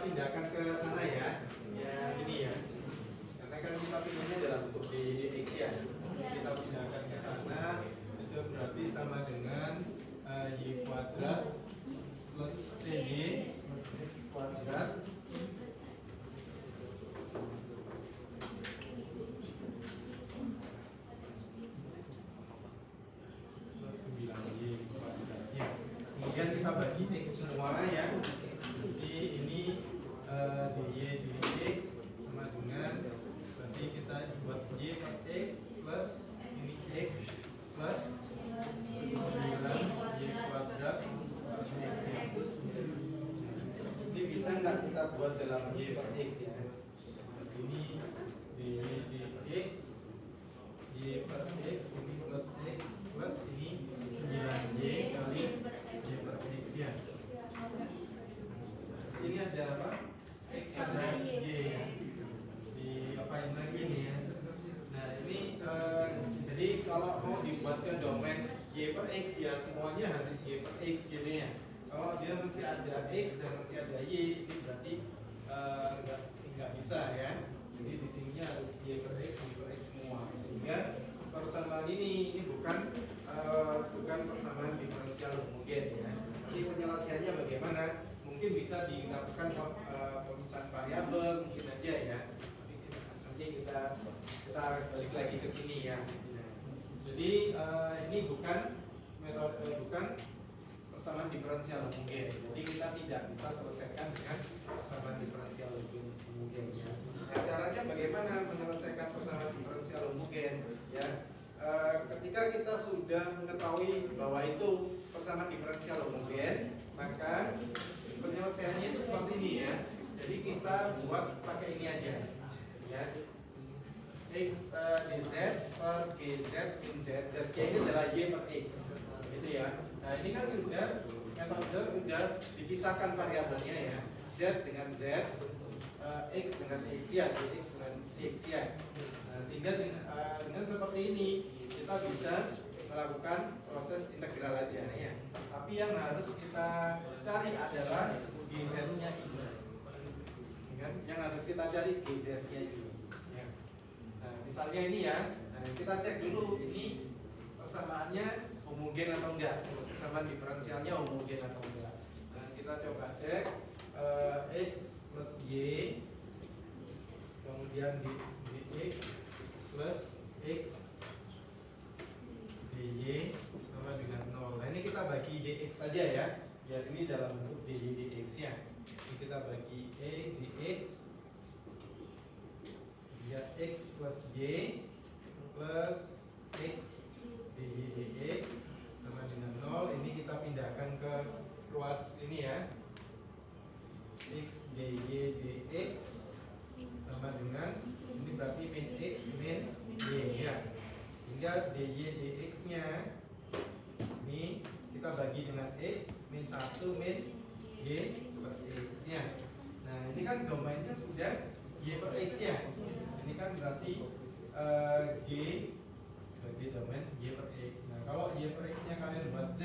pindahkan ke sana ya. Ya ini ya. Karena kan kita pinginnya dalam bentuk dx ya. Kita pindahkan ke sana. Itu berarti sama dengan y kuadrat plus y plus x kuadrat plus 9y kuadratnya. Kemudian kita bagi x semua ya. Jadi ini dy dx sama dengan berarti kita buat y per x plus ini x plus 9y kuadrat plus x. Ini bisa nggak kita buat dalam y per x ya? Ini dy dx y per x ini plus x plus ini 9y kali y per x ya. Ini ada apa? X sama y ya. Diapain lagi nih ya? Nah ini jadi kalau mau dibuatkan domain y per x ya semuanya harus y per x gitu ya. Kalau dia masih ada x dan masih ada y, ini berarti nggak bisa ya. Jadi di sininya harus y per x semua. Sehingga persamaan ini bukan persamaan diferensial mungkin ya. Nanti penyelesaiannya bagaimana? Mungkin bisa dilakukan pemisahan variabel mungkin aja ya. Nanti kita balik lagi ke sini ya. Jadi ini bukan persamaan diferensial mungkin. Jadi kita tidak bisa selesaikan dengan persamaan diferensial mungkin ya. Nah, caranya bagaimana menyelesaikan persamaan diferensial mungkin ya? Ketika kita sudah mengetahui bahwa itu persamaan diferensial mungkin, maka penyelesaiannya itu seperti ini ya. Jadi kita buat pakai ini aja ya. X dz per gz min z, z ini adalah y per x gitu ya. Nah ini kan sudah metode sudah dipisahkan variabelnya ya, z dengan z, x dengan x ya, dx dengan x ya. Nah, sehingga dengan seperti ini kita bisa melakukan proses integral aja ya. Tapi yang harus kita cari adalah gz-nya ini. Yang harus kita cari gz-nya ini. Ya. Nah, misalnya ini ya. Nah, kita cek dulu ini persamaannya homogen atau enggak. Persamaan diferensialnya homogen atau enggak. Nah, kita coba cek x plus y kemudian dx plus x dy sama dengan 0. Nah ini kita bagi dx saja ya, biar ini dalam bentuk dy dx ya. Ini kita bagi dx ya, x plus y plus x dy dx sama dengan 0. Ini kita pindahkan ke ruas ini ya, x dy dx sama dengan ini berarti min x min y ya. Sehingga dy dx nya ini kita bagi dengan x min 1 min y per x nya. Nah ini kan domainnya sudah y per x ya. Ini kan berarti g sebagai domain y per x. Nah kalau y per x nya kalian buat z,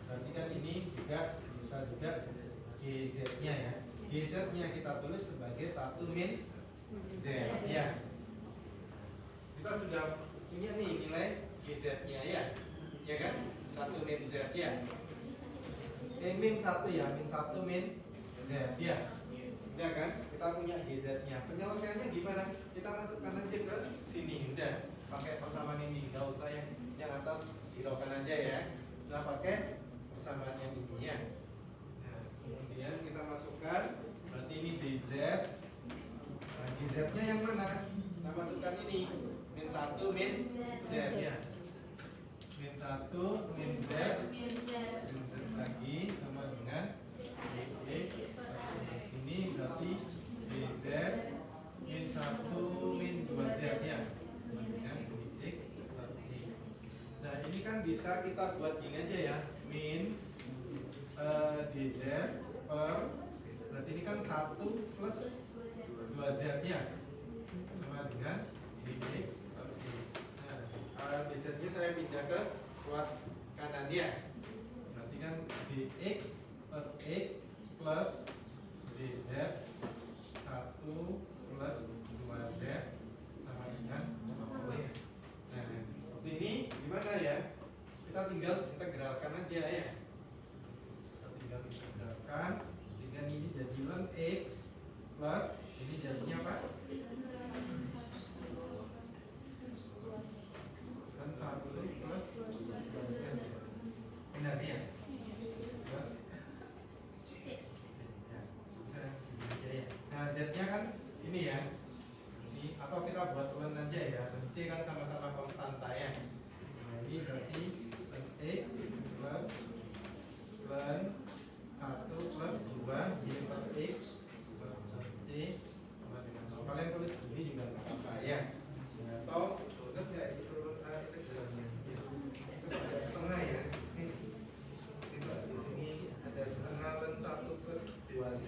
berarti kan ini juga bisa juga gz nya ya. Gz nya kita tulis sebagai 1 min z ya. Kita sudah punya nih nilai gz-nya ya. Ya kan? 1 min z ya. Min 1 ya, min 1 min z ya. Ya kan? Kita punya gz-nya. Penyelesaiannya gimana? Kita masukkan aja ke sini. Udah, pakai persamaan ini. Enggak usah yang atas hiraukan aja ya. Kita pakai persamaan yang ini ya. Nah, kemudian kita masukkan berarti ini dz. Nah, dz-nya yang mana? Kita masukkan ini min 1 min z nya. Min 1 min z lagi sama dengan dx. Sini berarti dz min 1 min 2z nya sama dengan dx per x. Nah ini kan bisa kita buat gini aja ya, min dz per berarti ini kan 1 plus 2z nya sama dengan dx per x. Nah, dz nya saya pindah ke ruas kanan ya. Berarti kan dx per x plus dz tinggal integralkan aja ya. Kita tinggal integralkan, sehingga ini jadi ln x plus ini jadinya apa? Ln 1 plus 2z. Benar ya? Plus c. Ya. Nah, z-nya kan ini ya. Ini atau kita buat ln aja ya. Dan c kan sama-sama konstanta ya. Nah, ini berarti ln x plus ln 1 plus 2 y per x plus c sama dengan 0. Kalian tulis ini juga nggak apa-apa ya. Atau udah nggak itu integralnya itu ada setengah ya. Kita di sini ada setengah ln 1 plus 2z.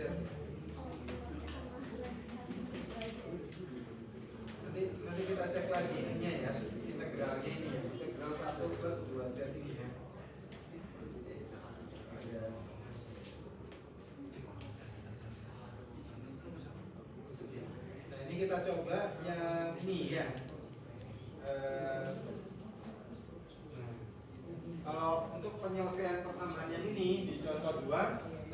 Nanti kita cek lagi ininya ya, integralnya ini ya, integral 1 plus 2z ini ya. Nah, ini kita coba yang ini ya. Kalau untuk penyelesaian persamaan yang ini di contoh 2,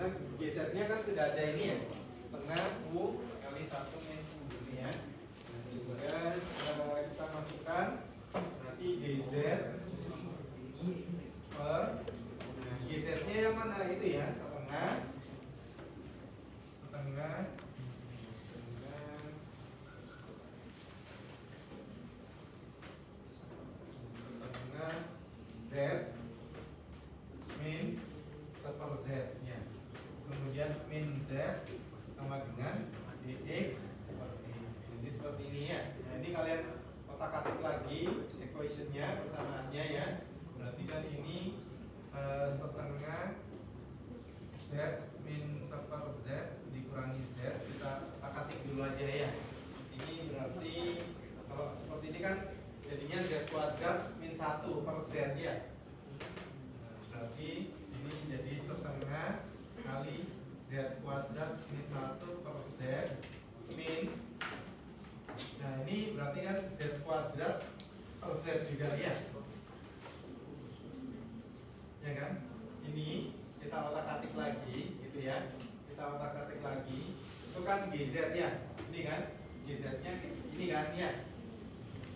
nah GZ-nya kan sudah ada ini ya, setengah U kali 1 min U ini ya. Kemudian kita masukkan nanti dz per gz-nya yang mana itu ya, setengah z min seper z nya, kemudian min z sama dengan dx per x. Jadi seperti ini ya. Nah, ini kalian otak-atik lagi equationnya, persamaannya ya. Berarti kan ini setengah z min seper z dikurangi z, kita sepakati dulu aja ya. Ini berarti kalau seperti ini kan jadinya z kuadrat min 1 per z ya. Berarti ini jadi setengah kali z kuadrat min 1 per z min. Nah, ini berarti kan z kuadrat per z juga ya. Ya kan? Ini kita otak-atik lagi gitu ya. Kita otak-atik lagi. Itu kan GZ ya. Ini kan GZ-nya ini kan ya.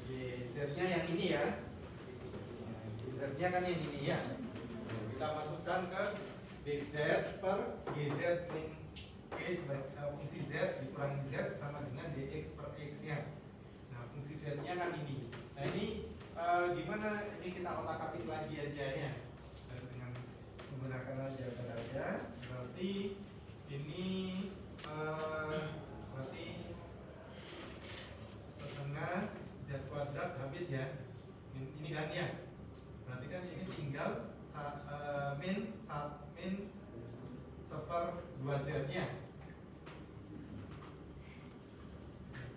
GZ-nya yang ini ya. GZ-nya kan yang ini ya. Kita masukkan ke dz per GZ min fungsi z dikurangi z sama dengan dx per x ya. Nah, fungsi z-nya kan ini. Nah, ini gimana? Ini kita otak-atik lagi aja ya. Dengan menggunakan aljabar aja. Berarti ini berarti setengah z kuadrat habis ya. Ini kan ya. Berarti kan ini tinggal min seper 2z-nya.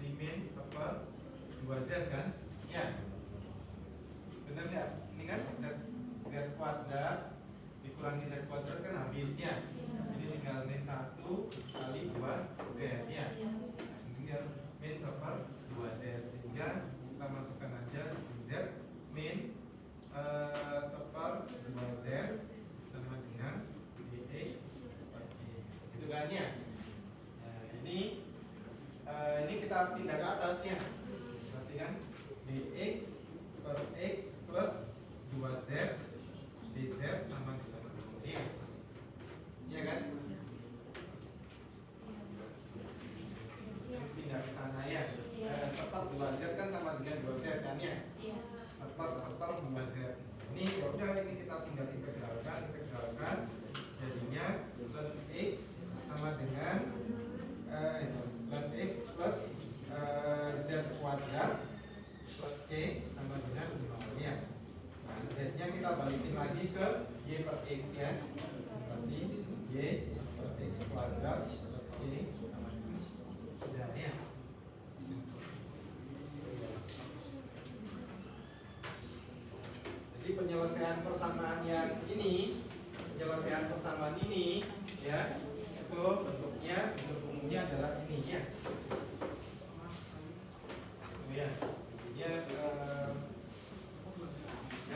Min seper 2z kan? Ya. Benar nggak? Ini kan z kuadrat dikurangi z kuadrat kan habisnya. Jadi tinggal min 1 kali 2z ya. Tinggal min seper 2z, sehingga kita masukkan aja z min seper 2z sama dengan dx per x. Itu kan ya. Nah, ini kita pindah ke atasnya. Berarti kan dx per x plus 2z dz sama dengan ini. Iya kan? Pindah ke sana ya. Seper 2z kan sama dengan 2z kan ya? Seper 2z. Ini udah, ini kita tinggal integralkan. Jadinya ln x sama dengan ln x plus z kuadrat plus c sama dengan 0 ya. Nah, z-nya kita balikin lagi ke y per x ya. Berarti y per x kuadrat plus c sama dengan sudah ya. Jadi penyelesaian persamaan yang ini, ya, itu bentuknya, bentuk umumnya adalah ini ya. Ya,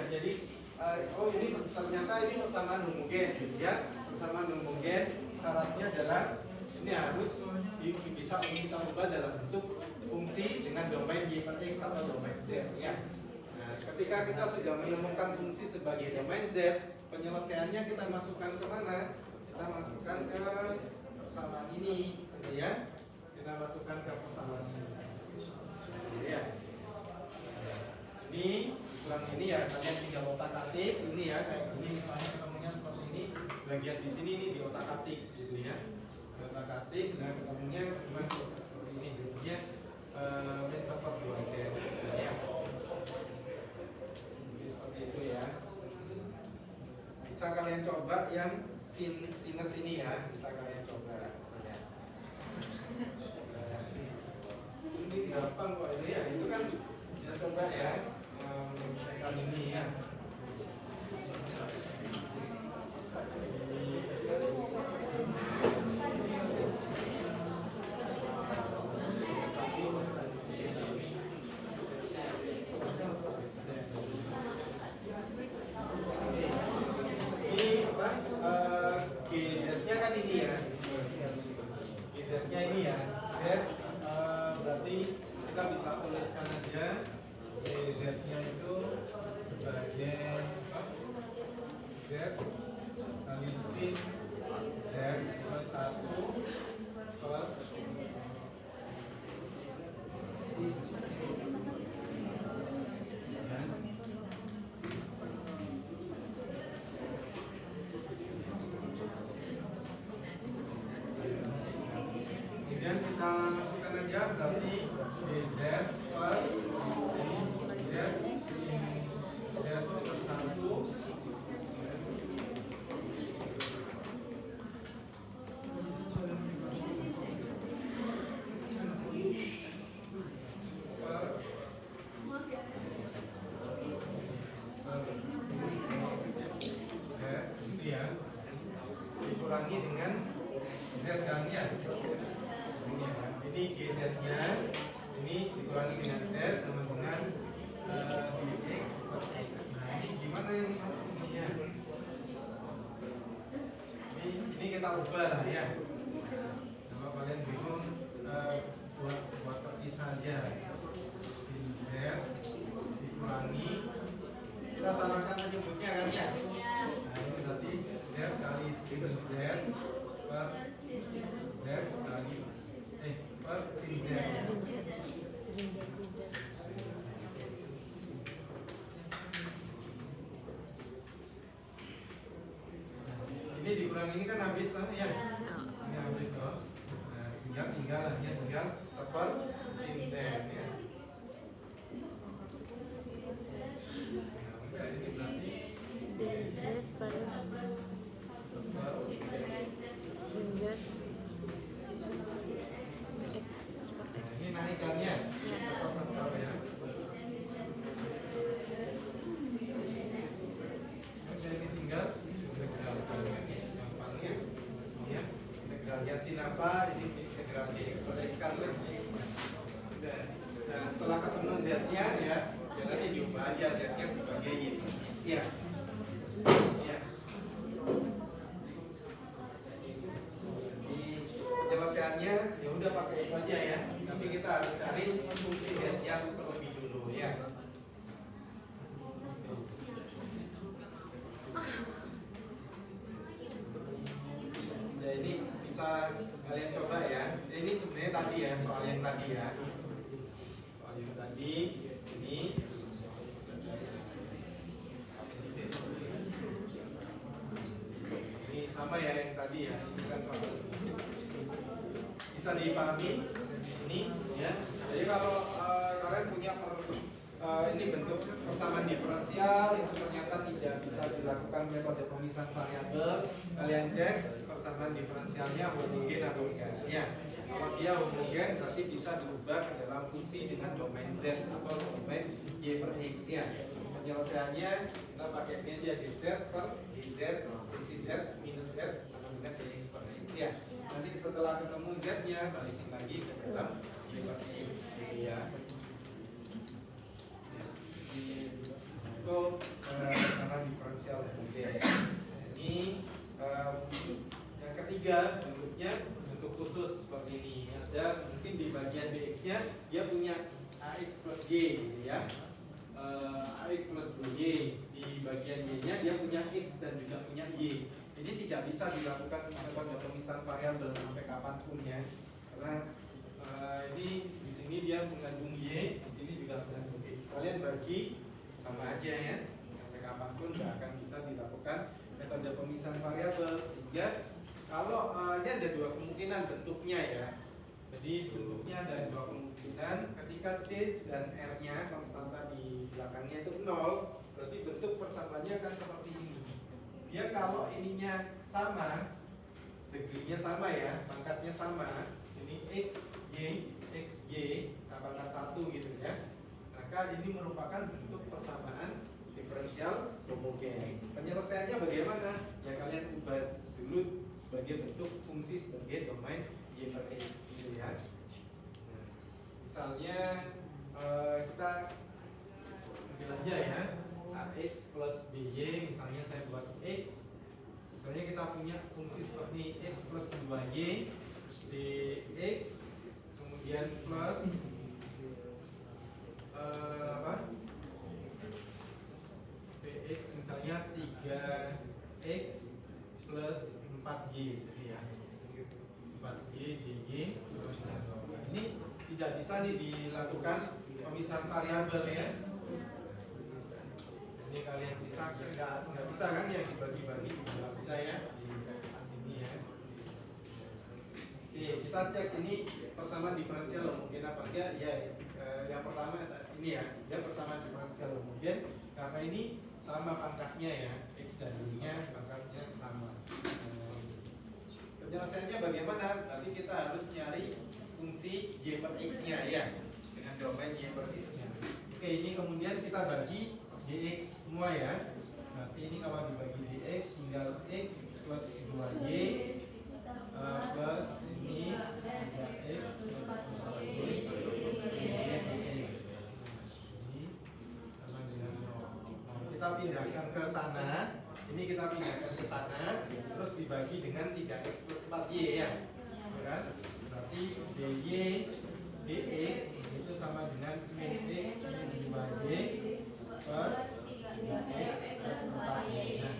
jadi ini ternyata ini persamaan homogen, ya. Persamaan homogen syaratnya adalah ini harus bisa kita ubah dalam bentuk fungsi dengan domain y per x atau domain z, ya. Nah, ketika kita sudah menemukan fungsi sebagai domain z, penyelesaiannya kita masukkan ke mana? Kita masukkan ke persamaan ini, ya. Kita masukkan ke persamaan ini, ya. Ini kurang ini ya, kalian tinggal otak-atik ini ya, kayak ini misalnya ketemunya seperti ini, bagian di sini nih di otak-atik gitu ya. Di otak-atik, nah ketemunya seperti ini, jadinya mencapai 2z ya. Seperti itu ya. Bisa kalian coba yang sinus ini ya, bisa kalian coba ya. Ini gampang kok ini ya, itu kan bisa coba ya, menyelesaikan ini ya. GZ-nya kan ini ya, GZ-nya ini ya, Z berarti kita bisa tuliskan aja GZ-nya itu sebagai Z kali sin Z plus 1 plus kemudian kita masukkan aja berarti dz per z z plus 1 dikurangi dengan z kan-nya. Ini GZ-nya ini dikurangi dengan z sama dengan dx per x. Nah ini gimana ini ya? Ini kita ubah lah ya. Kalau kalian bingung buat terpisah aja. Sin z dikurangi, kita samakan menyebutnya kan ya. Nah ini berarti z kali sin z per z kali per sin z. Ini dikurang ini kan habis toh ya. Ini habis toh. Nah, tinggal seper sin z ya. Nah, ini berarti dz per sin z x. ini naikannya seper ya. Jadi tinggal integralkan gampangnya ya. Integralnya sin apa? Ini integral dx per x kan lah. Nah setelah ketemu z-nya ya, nanti diubah aja z-nya sebagai y per x ya. Ya. Penyelesaiannya ya udah pakai itu aja ya. Tapi kita harus cari fungsi z-nya terlebih dulu ya. Ya ini bisa kalian coba ya. Ini sebenarnya tadi ya, soal yang tadi ya. Soal yang tadi ini sama ya yang tadi ya, bukan soal bisa dipahami ini ya. Jadi kalau kalian punya ini bentuk persamaan diferensial itu ternyata tidak bisa dilakukan metode pemisahan variabel, kalian cek persamaan diferensialnya homogen atau enggak ya. Kalau dia homogen berarti bisa diubah ke dalam fungsi dengan domain z atau domain y per x ya. Penyelesaiannya kita pakai ini aja dz per dz fungsi z minus z sama dengan dx per x ya. Nanti setelah ketemu z-nya balikin lagi ke dalam y per x ya. Itu persamaan diferensial homogen. bagian dx-nya dia punya ax plus y gitu ya. Ax plus y, di bagian y-nya dia punya x dan juga punya y. Ini tidak bisa dilakukan metode pemisahan variabel sampai kapanpun ya, karena ini di sini dia mengandung y, di sini juga mengandung x. Kalian bagi sama aja ya, sampai kapanpun nggak akan bisa dilakukan metode pemisahan variabel. Sehingga kalau ini ada dua kemungkinan bentuknya ya. Jadi bentuknya ada dua kemungkinan. Ketika c dan r-nya konstanta di belakangnya itu 0, berarti bentuk persamaannya akan seperti ini. Dia kalau ininya sama, degree-nya sama ya, pangkatnya sama, ini x y sama pangkat 1 gitu ya. Maka ini merupakan bentuk persamaan diferensial homogen. Penyelesaiannya bagaimana? Ya kalian ubah dulu sebagai bentuk fungsi sebagai domain y per x gitu ya. Nah, misalnya kita ambil aja ya ax plus by, misalnya saya buat x, misalnya kita punya fungsi seperti x plus 2y dx, kemudian plus bx misalnya 3x plus 4y gitu ya, 4y dy. Ini tidak bisa nih dilakukan pemisahan variabel ya. Ini kalian bisa, nggak bisa kan yang dibagi-bagi, nggak bisa ya di ini ya. Oke, kita cek ini persamaan diferensial homogen apa enggak ya. Yang pertama ini ya, dia persamaan diferensial homogen karena ini sama pangkatnya ya, x dan y-nya pangkatnya sama. Penjelasannya bagaimana? Berarti kita harus nyari fungsi y per x-nya ya, dengan domain y per x-nya. Oke, ini kemudian kita bagi dx semua ya. Berarti ini kalau dibagi dx tinggal x plus 2y plus ini 3x plus 4y ini sama dengan 0. Kita pindahkan ke sana. Ini kita pindahkan ke sana, terus dibagi dengan 3x plus 4y ya. Kan? Berarti dy dx itu sama dengan min x plus 2y per 3x plus 4y. Nah,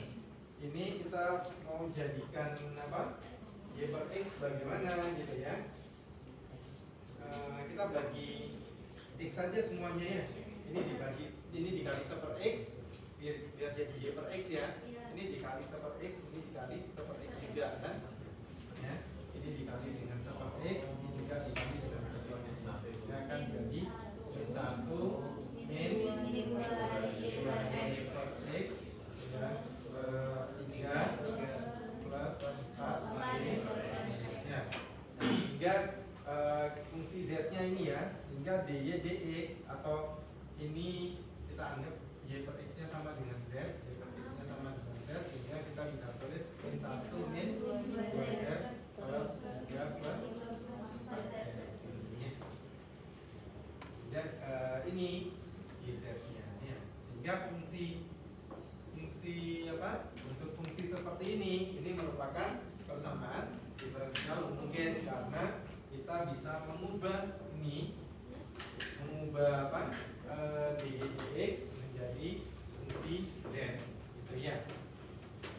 ini kita mau jadikan apa? Y per x bagaimana gitu ya. Kita bagi x saja semuanya ya. Ini dikali 1 per x biar jadi y per x ya. Ini dikali 1 per x, ini dikali 1 per x juga kan. Ya. Ini dikali dengan 1 per x, ini juga dikali dengan 1 per x. Ini akan jadi 1 min y per x dan 3 plus 4y per x ya. Hingga fungsi z-nya ini ya, sehingga dy dx atau ini kita anggap y per x-nya sama dengan z, y per x-nya sama dengan z, sehingga kita bisa tulis min 1 min 2z per 3 plus 4z. Dan ini z-nya ya. Sehingga fungsi apa? Untuk fungsi seperti ini merupakan persamaan diferensial homogen karena kita bisa mengubah apa? Dy dx menjadi fungsi z gitu ya.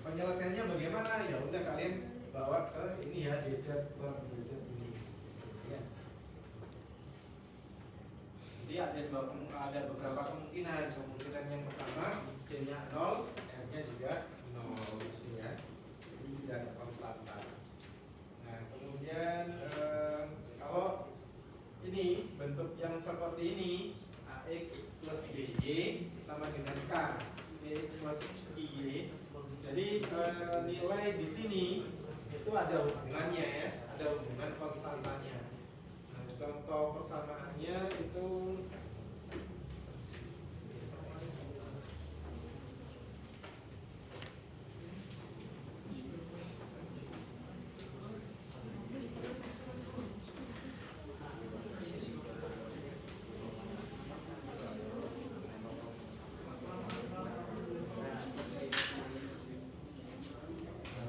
Penyelesaiannya bagaimana? Ya udah kalian bawa ke ini ya, dz per dz ini ya. Jadi ada beberapa kemungkinan. Kemungkinan yang pertama c-nya 0, r-nya juga 0 gitu ya. Jadi tidak ada konstanta. Nah, kemudian kalau ini bentuk yang seperti ini, ax plus by sama dengan k bx plus y. Jadi nilai di sini itu ada hubungannya ya, ada hubungan konstantanya. Nah, contoh persamaannya itu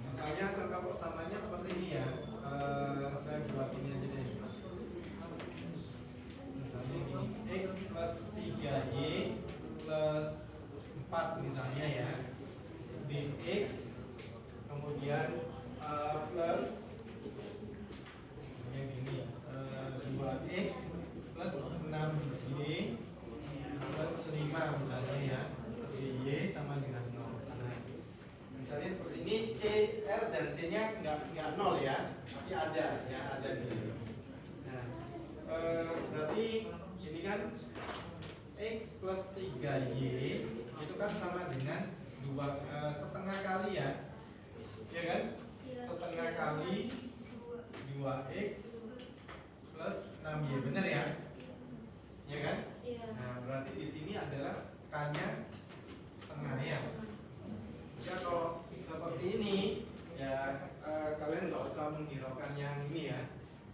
misalnya contoh persamaannya seperti ini ya. Saya buat ini aja deh. 3y plus 4 misalnya ya, dx, kemudian plus yang ini 2x plus 6y plus 5 misalnya ya, y sama dengan 0. Nah, misalnya seperti ini, c, r dan c nya nggak 0 ya, tapi ada ya, ada di. Nah, berarti ini kan x plus 3y itu kan sama dengan setengah kali ya, ya kan? Setengah kali 2x plus 6y, benar ya? Ya kan? Nah, berarti di sini adalah k-nya setengah ya. Ya kalau seperti ini ya, kalian nggak usah menghiraukan yang ini ya,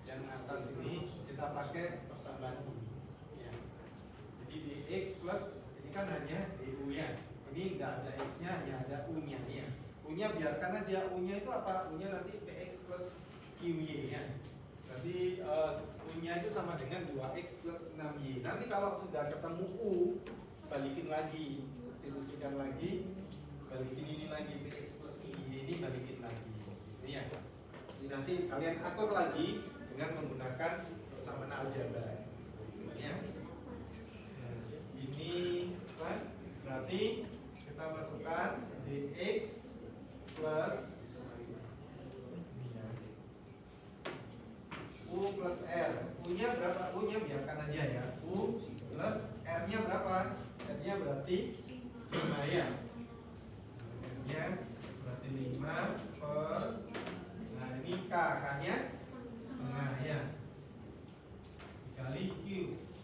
yang atas ini kita pakai persamaan ini ya. Jadi dx plus ini kan hanya du ya, ini nggak ada x-nya, hanya ada u-nya ya. U-nya biarkan aja, u-nya itu apa? U-nya nanti px plus qy ya. Berarti u-nya itu sama dengan 2x plus 6y. Nanti kalau sudah ketemu u, balikin lagi, substitusikan lagi, balikin ini lagi, px plus qy ini balikin lagi gitu ya. Jadi nanti kalian atur lagi dengan menggunakan persamaan aljabar ya. Nah, ini kan berarti kita masukkan dx plus u plus r. U-nya berapa? U-nya biarkan aja ya. U plus r-nya berapa? R-nya berarti 5 ya. R-nya berarti 5 per, nah ini k-nya setengah ya, kali q.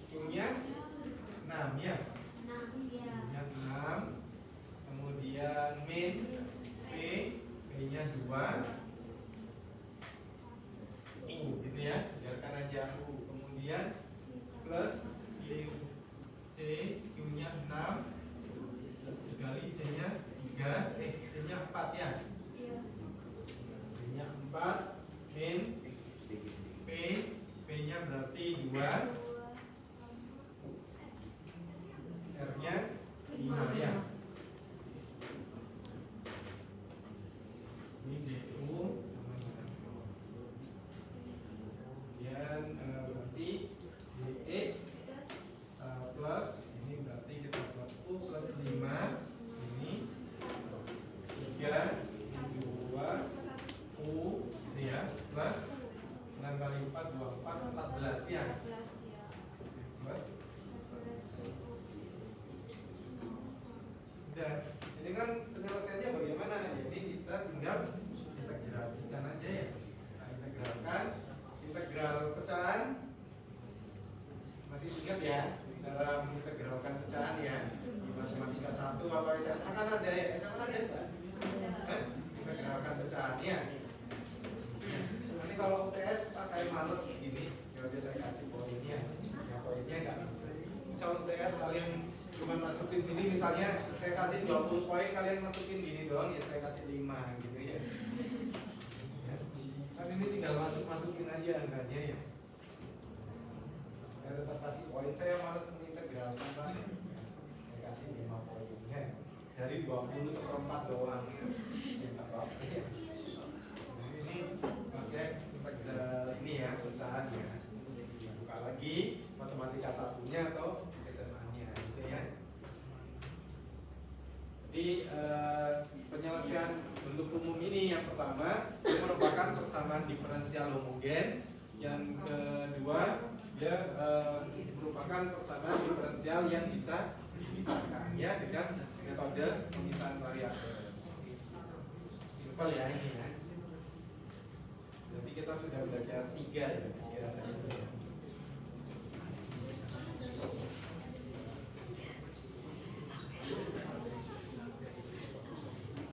Q-nya 6 ya. Q-nya 6. Kemudian min p, p-nya 2. Gitu ya, biarkan aja u. Kemudian plus q, c, q-nya 6 kali c-nya 3, c-nya 4 ya. C-nya 4 min p, p-nya berarti 2, r-nya 5 ya. Ini du sama dengan 0. Kemudian berarti dx plus ini berarti kita buat u plus 5, ini 3, ini 2, u ya, plus 6 kali 4, 24, 14 ya. Plus udah, ini kan penyelesaiannya bagaimana? Jadi kita tinggal integrasikan aja ya. Kita integralkan, integral pecahan masih ingat ya cara mengintegralkan pecahan ya, di matematika 1 apa SMA kan ada ya, SMA ada enggak? Integralkan pecahannya. Nanti kalau UTS pas saya males gini, ya udah saya kasih poinnya. Ya poinnya enggak bisa. Misal UTS kalian cuma masukin sini, misalnya saya kasih 20 poin, kalian masukin gini doang, ya saya kasih 5 gitu ya. Kan ini tinggal masukin aja angkanya ya. Saya tetap kasih poin, saya malas mengintegralkan Pak. Saya kasih 5 poinnya dari 20/4 doang ya. Ya nggak apa-apa ya. Nah, ini pakai integral ini ya, pecahan ya. Buka lagi matematika 1-nya atau SMA-nya gitu ya. Jadi penyelesaian bentuk umum ini yang pertama merupakan persamaan diferensial homogen, yang kedua dia merupakan persamaan diferensial yang bisa dipisahkan ya dengan metode pemisahan variabel. Simpel ya ini ya. Jadi kita sudah belajar 3 ya, 3 tadi ya.